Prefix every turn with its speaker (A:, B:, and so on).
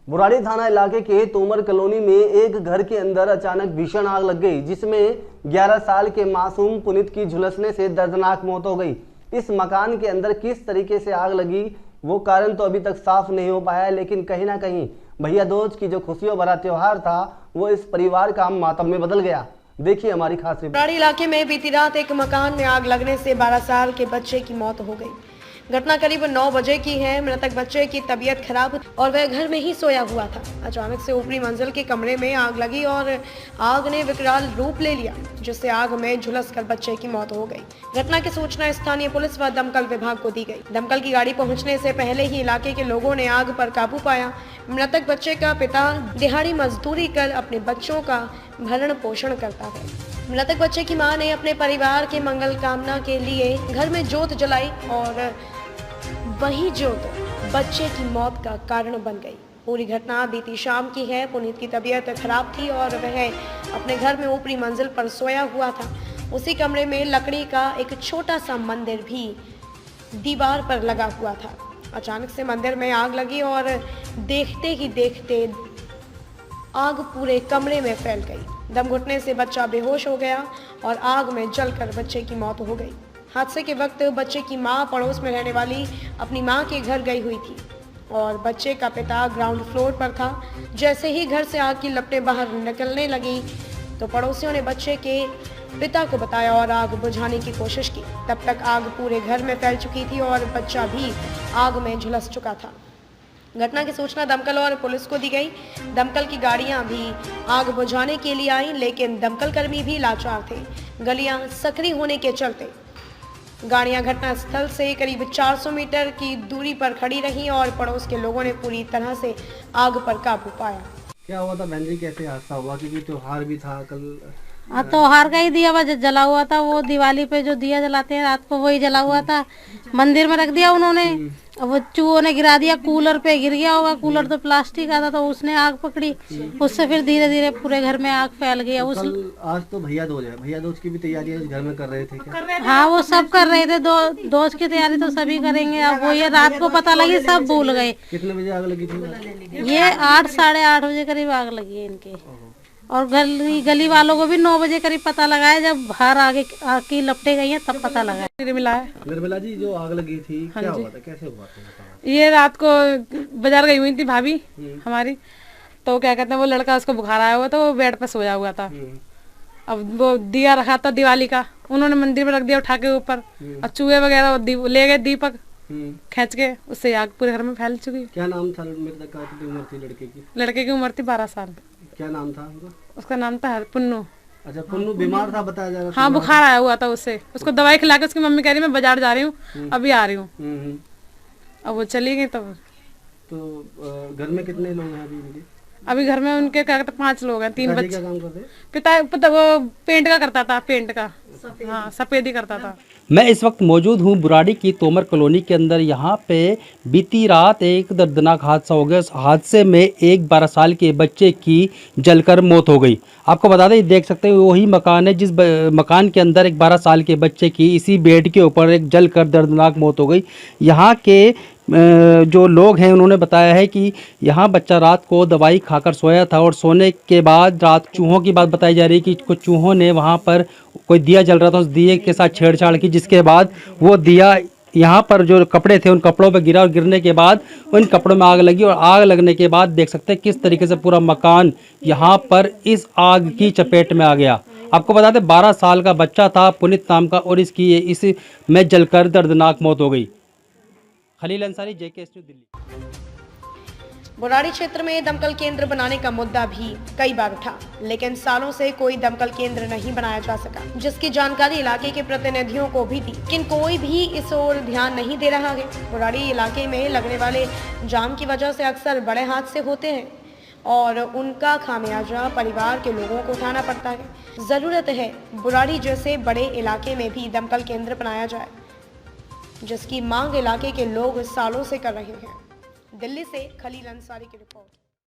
A: बुराड़ी थाना इलाके के तोमर कॉलोनी में एक घर के अंदर अचानक भीषण आग लग गई, जिसमें 11 साल के मासूम पुनीत की झुलसने से दर्दनाक मौत हो गई। इस मकान के अंदर किस तरीके से आग लगी वो कारण तो अभी तक साफ नहीं हो पाया है, लेकिन कहीं ना कहीं भैया दूज की जो खुशियों भरा त्योहार था वो इस परिवार का मातम में बदल गया। देखिए हमारी खास रिपोर्ट।
B: बुराड़ी इलाके में बीती रात एक मकान में आग लगने से 12 साल के बच्चे की मौत हो गई। घटना करीब 9 बजे की है। मृतक बच्चे की तबीयत खराब और वह घर में ही सोया हुआ था। अचानक से ऊपरी मंजिल के कमरे में आग लगी और आग ने विकराल रूप ले लिया, जिससे आग में झुलसकर बच्चे की मौत हो गई। घटना की सूचना स्थानीय पुलिस व दमकल विभाग को दी गई। दमकल की गाड़ी पहुंचने से पहले ही इलाके के लोगों ने आग पर काबू पाया। मृतक बच्चे का पिता दिहाड़ी मजदूरी कर अपने बच्चों का भरण पोषण करता है। मृतक बच्चे की मां ने अपने परिवार के मंगल कामना के लिए घर में जोत जलाई और वही जोत बच्चे की मौत का कारण बन गई। पूरी घटना बीती शाम की है। पुनीत की तबीयत खराब थी और वह अपने घर में ऊपरी मंजिल पर सोया हुआ था। उसी कमरे में लकड़ी का एक छोटा सा मंदिर भी दीवार पर लगा हुआ था। अचानक से मंदिर में आग लगी और देखते ही देखते आग पूरे कमरे में फैल गई। दम घुटने से बच्चा बेहोश हो गया और आग में जलकर बच्चे की मौत हो गई। हादसे के वक्त बच्चे की मां पड़ोस में रहने वाली अपनी मां के घर गई हुई थी और बच्चे का पिता ग्राउंड फ्लोर पर था। जैसे ही घर से आग की लपटें बाहर निकलने लगी तो पड़ोसियों ने बच्चे के पिता को बताया और आग बुझाने की कोशिश की। तब तक आग पूरे घर में फैल चुकी थी और बच्चा भी आग में झुलस चुका था। घटना की सूचना दमकल और पुलिस को दी गई। दमकल की गाड़ियां भी आग बुझाने के लिए आईं, लेकिन दमकल कर्मी भी लाचार थे। गलियां सकरी होने के चलते गाड़ियां घटनास्थल से करीब 400 मीटर की दूरी पर खड़ी रहीं और पड़ोस के लोगों ने पूरी तरह से आग पर काबू पाया।
A: क्या हुआ था बहन जी, कैसे हादसा हुआ? क्योंकि त्योहार भी था कल।
C: त्योहार का ही दिया जला हुआ था। वो दिवाली पे जो दिया जलाते हैं रात को, वही जला हुआ था। मंदिर में रख दिया उन्होंने। अब वो चूहों ने गिरा दिया, कूलर पे गिर गया होगा। कूलर तो प्लास्टिक का था तो उसने आग पकड़ी। उससे फिर धीरे धीरे पूरे घर में आग फैल गई।
A: आज तो भैया दूज है, भैया दूज की भी तैयारी घर में कर रहे थे क्या?
C: हाँ, वो सब कर रहे थे। दोज की तैयारी तो सभी करेंगे। अब वो ये रात को पता लगी, सब भूल गए।
A: कितने बजे आग लगी थी?
C: ये 8 साढ़े 8 बजे करीब आग लगी है इनके। और गली वालों को भी 9 बजे करीब पता लगा है, जब बाहर आगे आग की लपटे गई है तब पता लगा है।
A: निर्मला जी, जो आग लगी थी क्या हुआ था, कैसे हुआ था?
D: ये रात को बाजार गई हुई थी भाभी हमारी, तो क्या कहते हैं वो लड़का, उसको बुखार आया हुआ था, वो बेड पे सोया हुआ था। अब वो दिया रखा था दिवाली का, उन्होंने मंदिर में रख दिया उठा के ऊपर, और चूहे वगैरह ले गए दीपक खींच के, उससे आग पूरे घर में फैल चुकी।
A: क्या नाम था मृतक का? कितनी उम्र थी लड़के की?
D: लड़के की उम्र थी 12 साल।
A: क्या नाम था
D: उसका नाम था पुन्नू।
A: अच्छा, पुन्नू बीमार था बताया जा रहा था।
D: हाँ, बुखार आया हुआ था उससे। उसको दवाई खिला के उसकी मम्मी कह रही मैं बाजार जा रही हूँ, अभी आ रही हूँ। अब वो चली गई। तो
A: घर में कितने लोग हैं अभी?
D: अभी घर में उनके क्या कहते 5 लोग हैं। 3 बच्चे।
A: क्या काम करते?
D: पिता वो पेंट का करता था, पेंट का। हाँ, सफेदी करता था।
E: मैं इस वक्त मौजूद हूँ बुराड़ी की तोमर कॉलोनी के अंदर। यहाँ पे बीती रात एक दर्दनाक हादसा हो गया। इस हादसे में एक 12 साल के बच्चे की जलकर मौत हो गई। आपको बता दें, देख सकते हैं वही मकान है जिस मकान के अंदर एक 12 साल के बच्चे की इसी बेड के ऊपर एक जलकर दर्दनाक मौत हो गई। यहाँ के जो लोग हैं उन्होंने बताया है कि यहाँ बच्चा रात को दवाई खाकर सोया था और सोने के बाद रात चूहों की बात बताई जा रही है कि कुछ चूहों ने वहाँ पर कोई दिया जल रहा था, उस दिए के साथ छेड़छाड़ की, जिसके बाद वो दिया यहाँ पर जो कपड़े थे उन कपड़ों पर गिरा और गिरने के बाद उन कपड़ों में आग लगी। और आग लगने के बाद देख सकते हैं किस तरीके से पूरा मकान यहाँ पर इस आग की चपेट में आ गया। आपको बता दें 12 साल का बच्चा था पुनीत नाम का, और इसकी इस में जलकर दर्दनाक मौत हो गई। Khalil Ansari, JKS news, Delhi.
B: बुराड़ी क्षेत्र में दमकल केंद्र बनाने का मुद्दा भी कई बार उठा, लेकिन सालों से कोई दमकल केंद्र नहीं बनाया जा सका, जिसकी जानकारी इलाके के प्रतिनिधियों को भी थी, लेकिन कोई भी इस ओर ध्यान नहीं दे रहा है। बुराड़ी इलाके में लगने वाले जाम की वजह से अक्सर बड़े हादसे होते हैं और उनका खामियाजा परिवार के लोगों को उठाना पड़ता है। जरूरत है बुराड़ी जैसे बड़े इलाके में भी दमकल केंद्र बनाया जाए, जिसकी मांग इलाके के लोग सालों से कर रहे हैं। दिल्ली से खलील अंसारी की रिपोर्ट।